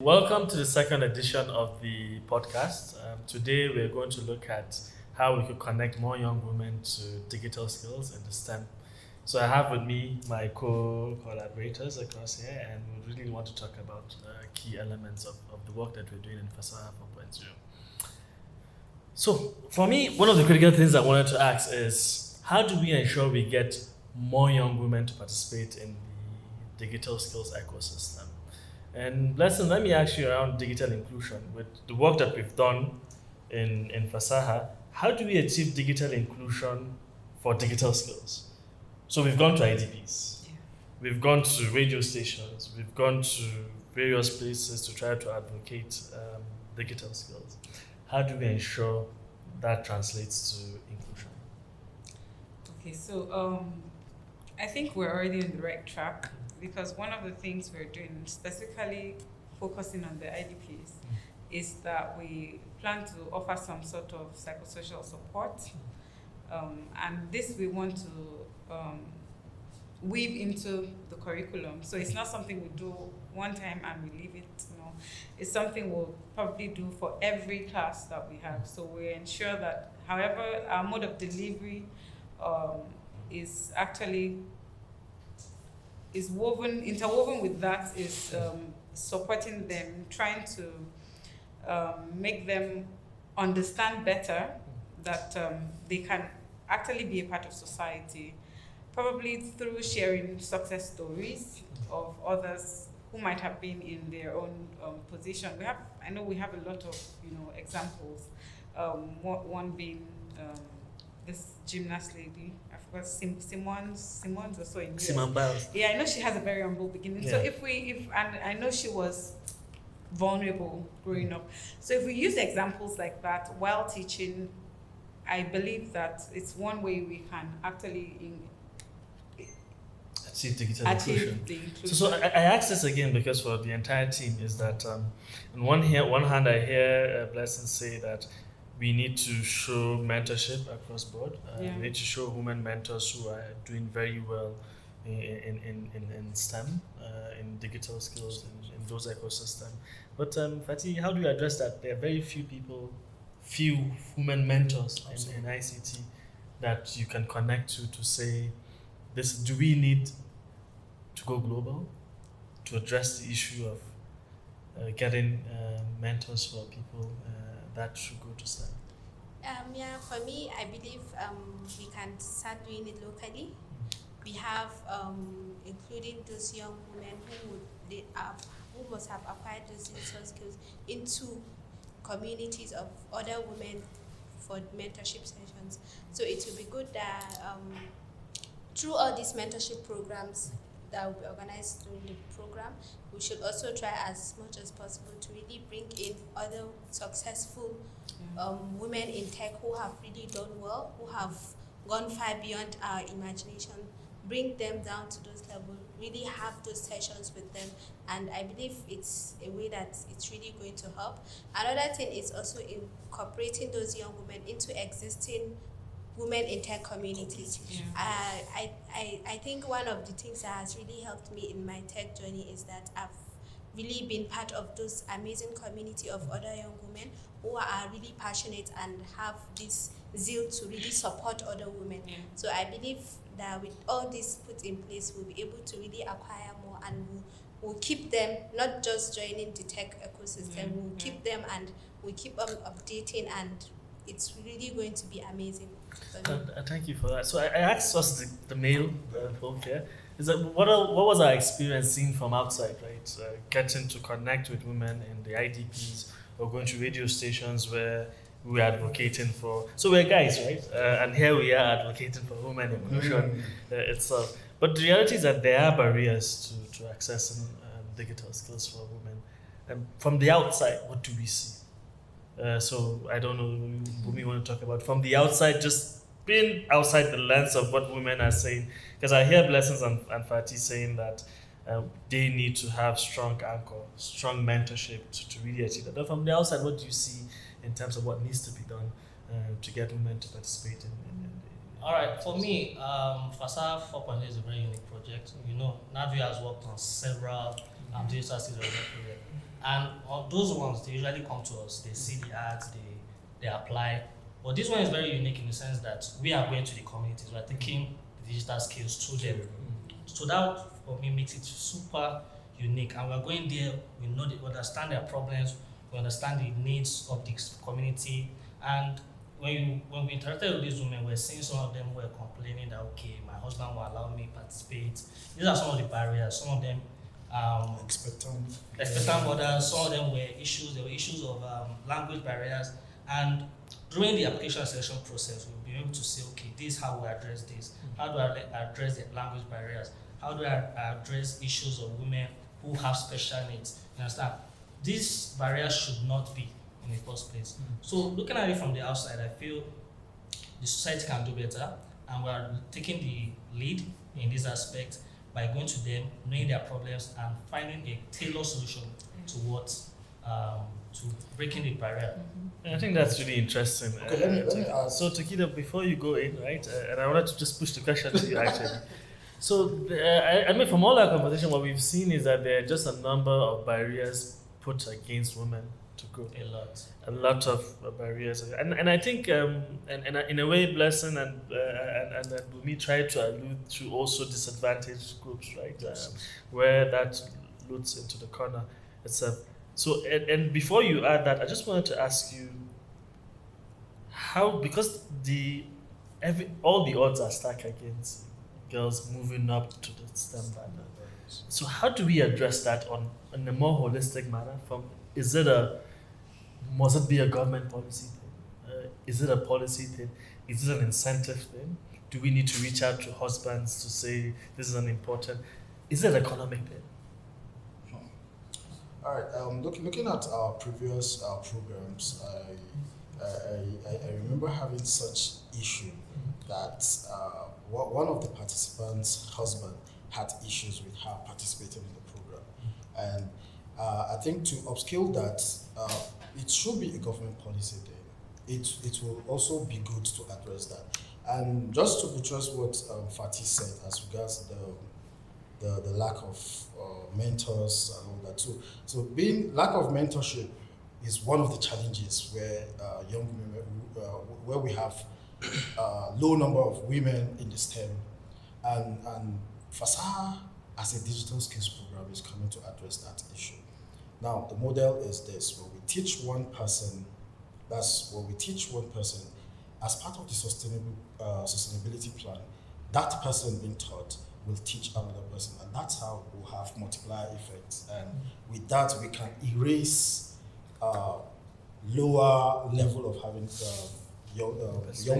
Welcome to the second edition of the podcast. Today, we're going to look at how we could connect more young women to digital skills in the STEM. So, I have with me my co collaborators across here, and we really want to talk about key elements of the work that we're doing in Fasaha 4.0. So, for me, one of the critical things I wanted to ask is how do we ensure we get more young women to participate in the digital skills ecosystem? And Blessing, let me ask you around digital inclusion. With the work that we've done in Fasaha, how do we achieve digital inclusion for digital skills? So we've gone to IDPs, we've gone to radio stations, we've gone to various places to try to advocate digital skills. How do we ensure that translates to inclusion? Okay, so I think we're already on the right track because one of the things we're doing, specifically focusing on the IDPs, is that we plan to offer some sort of psychosocial support. And this we want to weave into the curriculum. So it's not something we do one time and we leave it. No, it's something we'll probably do for every class that we have. So we ensure that, however, our mode of delivery is actually interwoven with that is supporting them, trying to make them understand better that they can actually be a part of society, probably through sharing success stories of others who might have been in their own position. I know we have a lot of examples. One being this gymnast lady, I forgot Simon's also in US. Simone Biles. Yeah, I know she has a very humble beginning. Yeah. So and I know she was vulnerable growing up. So if we use examples like that while teaching, I believe that it's one way we can actually Achieve digital achieve inclusion. the inclusion. So I ask this again because for the entire team is that on one hand I hear Blessing say that we need to show mentorship across board. Yeah. We need to show women mentors who are doing very well in STEM, in digital skills, in those ecosystems. But Fatih, how do you address that? There are very few women mentors in ICT that you can connect to say, this. Do we need to go global to address the issue of getting mentors for people that should go to STEM? For me, I believe we can start doing it locally. We have, including those young women who must have acquired those digital skills into communities of other women for mentorship sessions. So it will be good that through all these mentorship programs that will be organized during the program, we should also try as much as possible to really bring in other successful women in tech who have really done well, who have gone far beyond our imagination, bring them down to those levels, really have those sessions with them, and I believe it's a way that it's really going to help. Another thing is also incorporating those young women into existing women in tech communities. Yeah. I think one of the things that has really helped me in my tech journey is that I've really been part of those amazing community of other young women who are really passionate and have this zeal to really support other women. Yeah. So I believe that with all this put in place, we'll be able to really acquire more, and we'll keep them, not just joining the tech ecosystem, we'll keep them and we'll keep them updating, and it's really going to be amazing. Thank you for that. So I asked us the male folk here, is that what was our experience seeing from outside, right? Getting to connect with women in the IDPs or going to radio stations where we were advocating for. So we're guys, right? And here we are advocating for women inclusion itself. But the reality is that there are barriers to accessing digital skills for women. From the outside, what do we see? So I don't know what we want to talk about. From the outside, just being outside the lens of what women are saying. Because I hear Blessings and Fatih saying that they need to have strong anchor, strong mentorship to really achieve that. But from the outside, what do you see in terms of what needs to be done to get women to participate in All right, for me, Fasaha 4.0 is a very unique project. Natview has worked on several digital skills projects. And of those ones, they usually come to us. They see the ads, they apply. But this one is very unique in the sense that we are going to the communities. We are taking the digital skills to them. So that for me makes it super unique. And we're going there. We know we understand their problems. We understand the needs of this community. And when we interacted with these women, we're seeing some of them were complaining that okay, my husband will allow me participate. These are some of the barriers. Some of them expectant mothers. Some of them were issues. There were issues of language barriers. And during the application selection process, we'll be able to say, okay, this is how we address this. How do I address the language barriers? How do I address issues of women who have special needs? You understand? These barriers should not be in the first place. So looking at it from the outside, I feel the society can do better, and we are taking the lead in this aspect by going to them, knowing their problems, and finding a tailored solution to to breaking the barrier. I think that's really interesting. Okay, let me ask. So, Takida, before you go in, right, and I wanted to just push the question to you actually. So, I mean, from all our conversation, what we've seen is that there are just a number of barriers put against women to grow. A lot of barriers, and I think, and in a way, Blessing and Bumi tried to allude to also disadvantaged groups, right, where that looks into the corner itself. So, and before you add that, I just wanted to ask you how, because all the odds are stacked against girls moving up to the STEM ladder. So, how do we address that in a more holistic manner? Must it be a government policy thing? Is it a policy thing? Is it an incentive thing? Do we need to reach out to husbands to say this is an important? Is it an economic thing? All right. Looking at our previous programs, I remember having such issue that one of the participants' husband had issues with her participating in the program, and I think to upscale that, it should be a government policy thing. It will also be good to address that, and just to buttress what Fatih said as regards the lack of mentors and all that. So being lack of mentorship is one of the challenges where young women, where we have low number of women in the STEM, and Fasaha as a digital skills program is coming to address that issue. Now the model is this: when we teach one person, as part of the sustainability plan, that person being taught will teach another person, and that's how we'll have multiplier effects. And with that, we can erase lower level of having young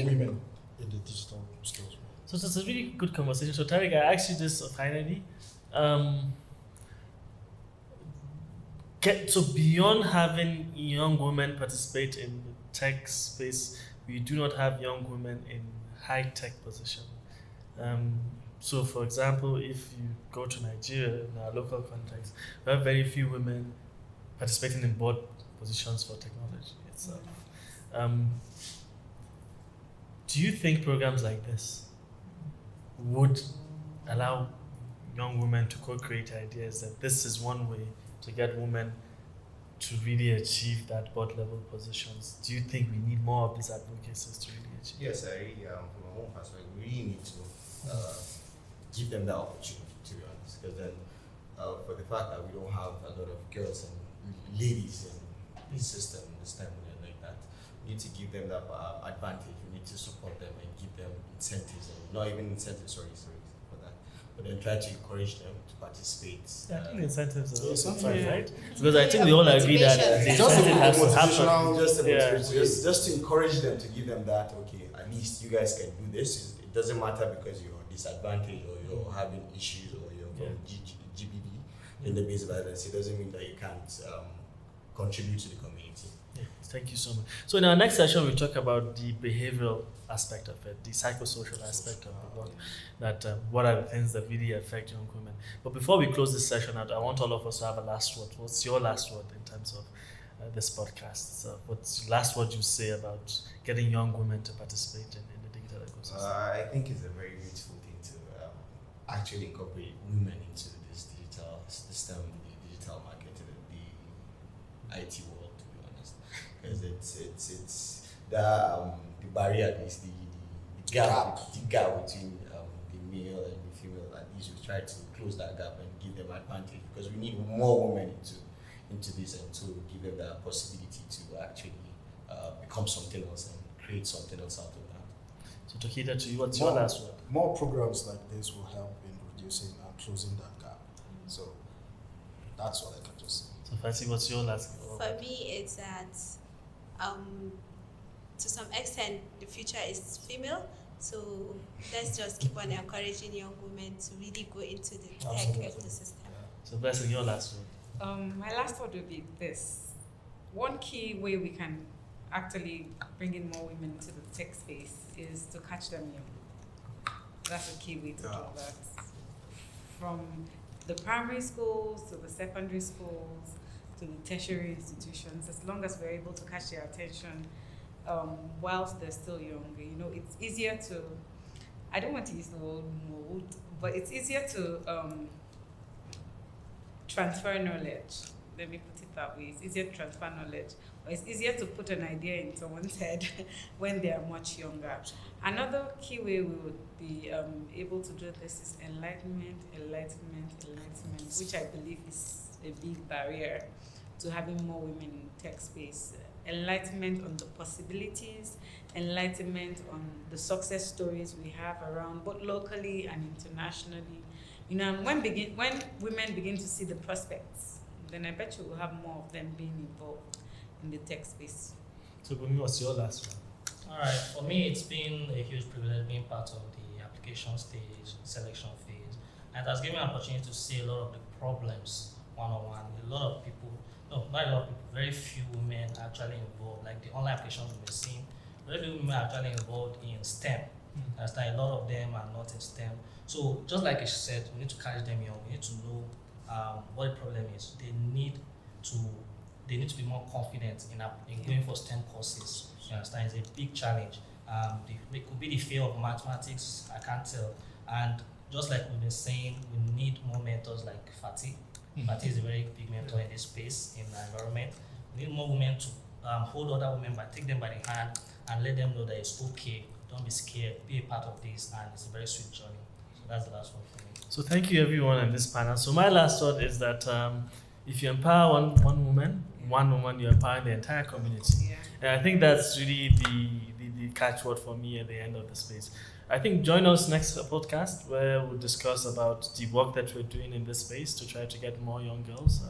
women in the digital skills. So it's a really good conversation. So Tariq, I asked you this finally. So beyond having young women participate in the tech space, we do not have young women in high tech position. So, for example, if you go to Nigeria in our local context, we have very few women participating in board positions for technology itself. Do you think programs like this would allow young women to co-create ideas that this is one way to get women to really achieve that board level positions? Do you think we need more of these advocacies to really achieve? Yes, I really, from my own perspective, we really need to give them that opportunity, to be honest, because then for the fact that we don't have a lot of girls and ladies in the system, in the STEM and like that, we need to give them that advantage. We need to support them and give them incentives, and not even incentives, sorry for that, but then try to encourage them to participate. I think incentives are also something, fine, yeah. right? Because I think we all agree that the incentive has to happen. Just to encourage them, to give them that, okay, at least you guys can do this. It doesn't matter because you're disadvantaged or you're having issues or you're from GBD in the base violence. It doesn't mean that you can't contribute to the community. Yeah, thank you so much. So in our next session, we'll talk about the behavioral aspect of it, the psychosocial aspect of the work, that what are the things that really affect young women. But before we close this session out, I want all of us to have a last word. What's your last word in terms of this podcast? So what's the last word you say about getting young women to participate in the digital ecosystem? I think it's a very beautiful thing to actually incorporate women into this digital system, the digital market, the IT world, to be honest, because it's the barrier is the gap between the male and the female. At least we try to close that gap and give them advantage, because we need more women into this, and to give them the possibility to actually become something else and create something else out of that. So to cater to you, what's your last word? More programs like this will help in reducing and closing that gap. So that's what I can just say. So Fancy, what's your last word? For me, it's that to some extent the future is female. So let's just keep on encouraging young women to really go into the tech Absolutely. ecosystem. So Blessing, your last word. My last thought would be this. One key way we can actually bring in more women into the tech space is to catch them young. That's a key way to do that. From the primary schools to the secondary schools to the tertiary institutions, as long as we're able to catch their attention whilst they're still young, it's easier to, I don't want to use the word mold, but it's easier to transfer knowledge. Let me put it that way. It's easier to transfer knowledge, or it's easier to put an idea in someone's head when they are much younger. Another key way we would be able to do this is enlightenment, which I believe is a big barrier to having more women in tech space. Enlightenment on the possibilities, enlightenment on the success stories we have around both locally and internationally. And when women begin to see the prospects, then I bet you will have more of them being involved in the tech space. So Bumi, what's your last one? All right, for me, it's been a huge privilege being part of the application stage, selection phase, and it has given me an opportunity to see a lot of the problems one-on-one. A lot of people, no, not a lot of people, very few women actually involved. Like the online applications we've been seeing, very few women are actually involved in STEM. That's like a lot of them are not in STEM. So just like she said, we need to catch them young. We need to know what the problem is. They need to be more confident in going for STEM courses. You understand? It's a big challenge. It could be the fear of mathematics. I can't tell. And just like we've been saying, we need more mentors like Fatih. Fatih is a very big mentor in this space, in the environment. We need more women to hold other women, take them by the hand and let them know that it's okay. Don't be scared. Be a part of this, and it's a very sweet journey. So that's the last one for me. So thank you everyone on this panel. So my last thought is that if you empower one woman, you're empowering the entire community. Yeah. And I think that's really the catchword for me at the end of the space. I think join us next podcast where we'll discuss about the work that we're doing in this space to try to get more young girls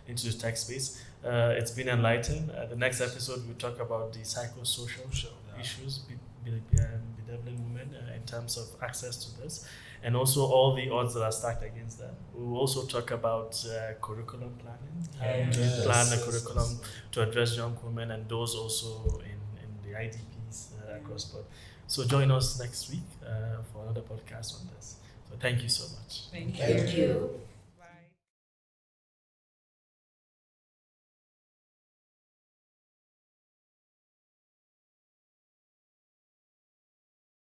into the tech space. It's been enlightening. The next episode we'll talk about the psychosocial issues bedeviling women in terms of access to this, and also all the odds that are stacked against them. We will also talk about curriculum planning, how to plan a curriculum to address young women and those also in the IDPs across board. So join us next week for another podcast on this. So thank you so much. Thank you. Thank you.